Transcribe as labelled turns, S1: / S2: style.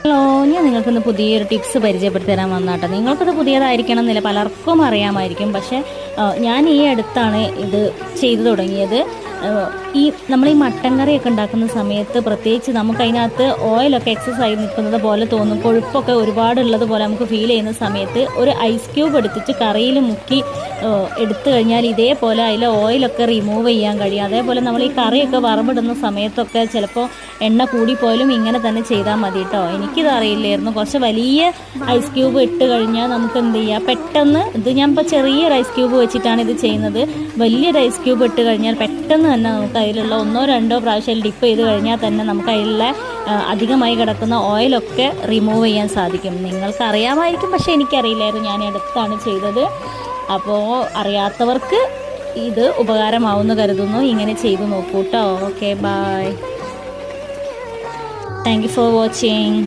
S1: Hello, ഞാൻ നിങ്ങൾക്കിന്ന് പുതിയൊരു tips പരിചയപ്പെടുത്തി തരാൻ വന്നാട്ടോ. നിങ്ങൾക്കത് പുതിയതായിരിക്കണം എന്നില്ല, പലർക്കും അറിയാമായിരിക്കും. പക്ഷേ ഞാൻ ഈ അടുത്താണ് ഇത് ചെയ്തു തുടങ്ങിയത്. നമ്മൾ ഈ മട്ടൻ കറിയൊക്കെ ഉണ്ടാക്കുന്ന സമയത്ത് പ്രത്യേകിച്ച് നമുക്ക് അതിനകത്ത് ഓയിലൊക്കെ എക്സസ് ആയി നിൽക്കുന്നത് പോലെ തോന്നും. കൊഴുപ്പൊക്കെ ഒരുപാടുള്ളത് പോലെ നമുക്ക് ഫീൽ ചെയ്യുന്ന സമയത്ത് ഒരു ഐസ് ക്യൂബ് എടുത്തിട്ട് കറിയിൽ മുക്കി എടുത്തു കഴിഞ്ഞാൽ ഇതേപോലെ അതിൽ ഓയിലൊക്കെ റിമൂവ് ചെയ്യാൻ കഴിയും. അതേപോലെ നമ്മൾ ഈ കറിയൊക്കെ വറവിടുന്ന സമയത്തൊക്കെ ചിലപ്പോൾ എണ്ണ കൂടിപ്പോയാലും ഇങ്ങനെ തന്നെ ചെയ്താൽ മതി കേട്ടോ. എനിക്കിത് അറിയില്ലായിരുന്നു. കുറച്ച് വലിയ ഐസ് ക്യൂബ് ഇട്ട് കഴിഞ്ഞാൽ നമുക്ക് എന്ത് ചെയ്യാം, പെട്ടെന്ന് ഇത് ഞാൻ ഇപ്പോൾ ചെറിയൊരു ഐസ് ക്യൂബ് വെച്ചിട്ടാണ് ഇത് ചെയ്യുന്നത്. വലിയൊരു ഐസ് ക്യൂബ് ഇട്ട് കഴിഞ്ഞാൽ പെട്ടെന്ന് തന്നെ നമുക്ക് അതിലുള്ള 1-2 പ്രാവശ്യം ഡിപ്പ് ചെയ്ത് കഴിഞ്ഞാൽ തന്നെ നമുക്ക് അതിലുള്ള അധികമായി കിടക്കുന്ന ഓയിലൊക്കെ റിമൂവ് ചെയ്യാൻ സാധിക്കും. നിങ്ങൾക്ക് അറിയാമായിരിക്കും, പക്ഷേ എനിക്കറിയില്ലായിരുന്നു. ഞാൻ അടുത്താണ് ചെയ്തത്. അപ്പോൾ അറിയാത്തവർക്ക് ഇത് ഉപകാരമാവുമെന്ന് കരുതുന്നു. ഇങ്ങനെ ചെയ്തു നോക്കൂ കേട്ടോ. Okay, bye. Thank you for watching.